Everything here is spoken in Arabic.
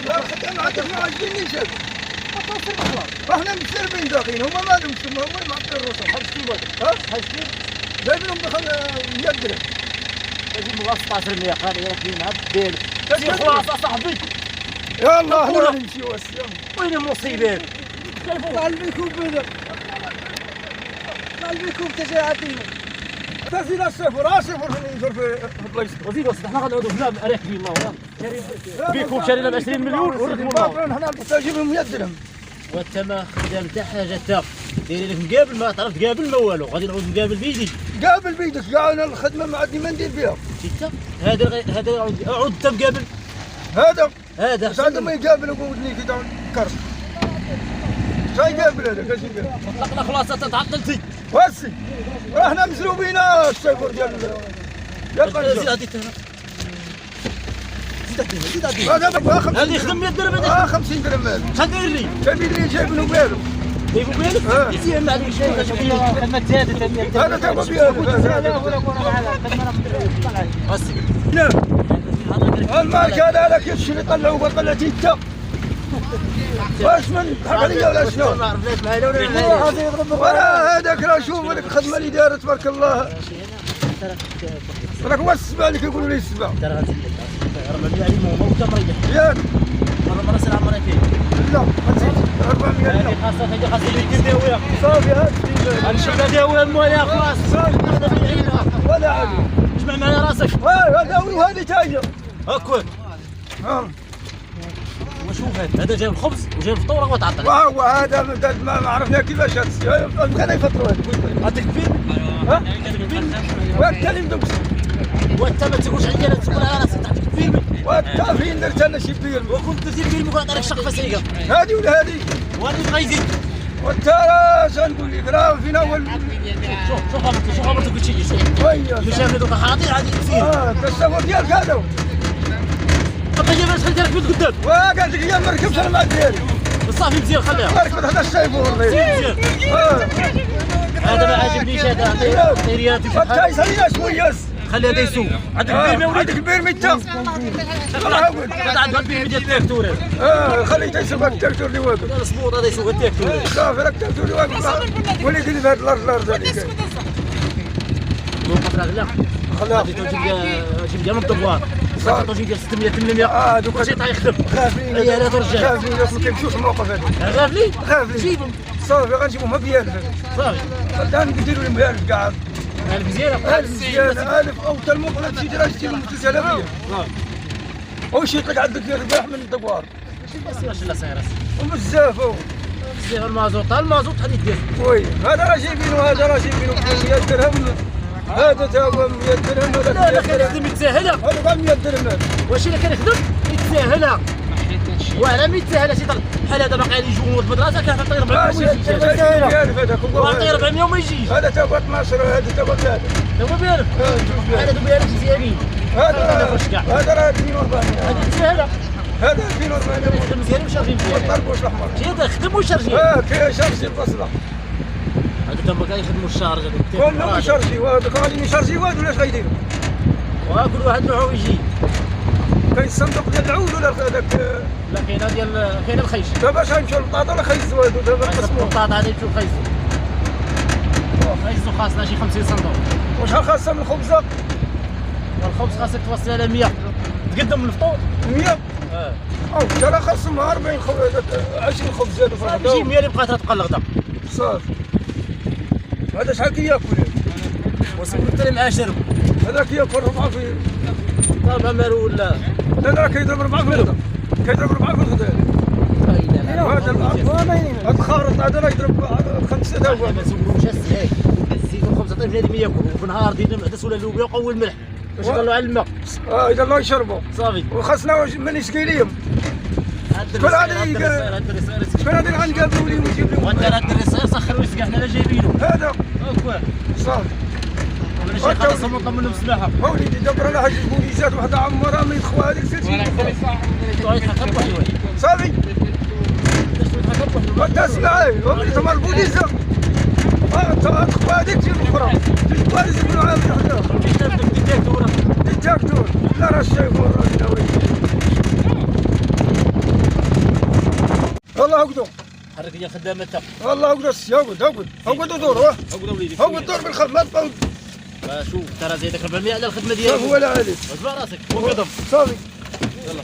لا الخدام عندك ما عاجبنيش هذا. احنا متسربين داخلين هما مالهم هما معطين الرسل. حاجتين برك. حاجتين. جايب لهم دخل 100 درهم. تجيب مغا 16 قال يا اخي نهار دير. يا خلاص اصاحبي. يلا احنا نمشيو السلام. وين المصيبه؟ قلبيكم بدا. قلبيكم تجاهدين. تزيد الصفر ينزل في البلايص. وزيد وسط احنا غنعودوا بلا اريح بي الله بيكم شارينا ب 20 مليون وريكم الله. حنا تجيبهم 100 درهم. وانت ما خدام حتى حاجه تا داير لك مقابل ما تعرف تقابل ما والو غادي نعود نقابل بيدي. قابل بيدك كاع انا الخدمه ما عندي ما ندير فيها. شتي هذا عود انت مقابل. هذا ما يقابل ودني كي كرس. شاي قابل هذا كاش يقابل. طلقنا خلاص تعطلتي. واسي راحنا مسلوبين السيفور ديال زيد هذه يخدم 100 درهم هذا 50 درهم هذا. شحال داير لي؟ كبير لي جايب له بالو. جايبو بالك؟ يزيد ما عليك شيء خدمة زادت هذا تبع بالو. المارك هذا لك يشري طلعوا بطلتي انت. واش من ضحك عليا ولا شنو؟ ولا هذاك راه شوف هذيك الخدمه اللي دارت تبارك الله. راك هو السبع اللي كيقولوا لي السبع. راه مبني عليه موضوع وتمريح. ياك مرة سلعة مرتين. لا ما تزيدش 400 هذه خاصة اللي داوية. صافي هاد الشباب داوية المويه خلاص. صافي ولا عادي. اسمع معايا راسك. داوي وهذه تاجر. هاكوك. وشوف هذا جايب الخبز وجايب الفطور وتعطل. وهو هذا ما عرفنا كيفاش كان يفطروا هذا كبير. ها؟ وانت اللي مدوس. وانت ما تقولش عليا لا تقول على راسك تعطيك كبير. وانت فين درت انا شي بير. وكنت درتي بير ممكن نعطيك شقفه سيقه. هذه ولا هذه؟ وهذه بغا يزيد. وانت راه شنقول لك راه فينا هو شوف عمرتك قلت شي شوف. ويا مش هذا دوك خاطر عادي يصير. التصور ديالك هذا. طب هي باش خليتها لك من قدام. وقالت لك يا ما ركبتش انا مع ديالي. صافي مزيان خليها. ركبت هذا السيفور مزيان. هذا ما عاجبنيش هذا طيريات وانت يسالينا شويه. خلي هذا يسوق. عندك البير ما عندك البير متى؟ عندك البير ديال التراكتور. خليته يسوق التراكتور اللي واقف. الصبوط هذا يسوق التراكتور. صافي راك التراكتور اللي واقف وليدي اللي في هذا الارض هذيك. وقف لا خلاها جيب ديال الدوار. صافي ديال 600 800. دوك شي يخدم. خافين هي هذا رجال. خافين ما كيمشيوش الموقف هذا. غافلي؟ خافين. جيبهم. صافي غنجيبهم ب1000. صافي. الان نديروا لهم ب1000 كاع. 1000 مزيان. 1000 مزيان 1000 او حتى المقلب شي دراهم تجيبهم 3000. واش يطلق عندك رباح من الدوار. ماشي لا سير وبزاف بزاف المازوط غادي دير. وي هذا راه جايبينو هذا راه جايبينو 100 درهم. هذا تا هو 100 درهم هذا. لا كان يخدم يتساهلها. هذا 100 درهم هذا. واش الا كان يخدم يتساهلها. وعلى ما يتساهلها شي طلع بحال هذا باقي يجيو المدرسه كان طير 400 وما يجيش. طير 400 وما يجيش. هذا تا 12 هذا تا 3. هو بيعرف. هذا بيعرف مزيانين. هذا راه 2400. هذه يتساهلها. هذا 2400. يخدم مزيان وشارجي مزيان. الطربوش الاحمر. هذا يخدم وشارجي. كيشارجي البصله. هذوك تما كيخدموا الشارج هذوك. كلهم يشارجيو هذوك غادي يشارجيو ولاش غيديروا. وكل واحد نوعه يجي. كاين الصندوق ديال العود ولا هذاك. لا كاين الخيش. دابا اش غنمشيو للبطاطا ولا خيزوا هادو دابا نقسموا. البطاطا غادي يمشيو لخيزو. خيزو خاصنا شي 50 صندوق. وشحال خاصها من الخبزه؟ والخبز خاصك توصل على 100. تقدم من الفطور 100. او انت راه خاصهم 40 20 خبز هادو في شي 100 اللي بقات تبقى الغدا. صافي. هذا شحال كياكل؟ وصلوا حتى ل10. هذا كياكل 4 في. طابع مالو ولا. لا راه كيضرب 4 في الغدا. كيضرب 4 في الغدا. هذا الخارط هذا راه يضرب 5 تا هو. ما نسولوش السهاي. الزيت والخبز عطيه بنادم ياكل وفي النهار ديرنا معدس ولا اللوبيا وقوي الملح باش يطلعوا على الماء. اذا الله يشربوا. صافي. وخاصنا من يسقي ليهم. شكون هذه اللي غنقابلوا ليهم ويجيب لهم. وانت راه الدري الصغير سخر ويسقى حنا لا جايبينه. هذا. صافي. ولا شي خلاص نطلب منهم السماحه. وليدي دابا راه حاجه بوليسات وحده عمرها ما يدخلوا هذيك سيتي. صافي. وانت اسمعي وليدي تما البوليسه. تخبى هذيك تجي الاخرى. البوليس يكونوا عاملين حداها. الديكتاتور. لا راه الشيخ هقدو حرك يا خدامه انت والله هقدو هقدو دور هقدو دور بالخدمه شوف ترى زيدك 400 على الخدمه ديالك هو لا عليك اصبر راسك وقدم صافي يلا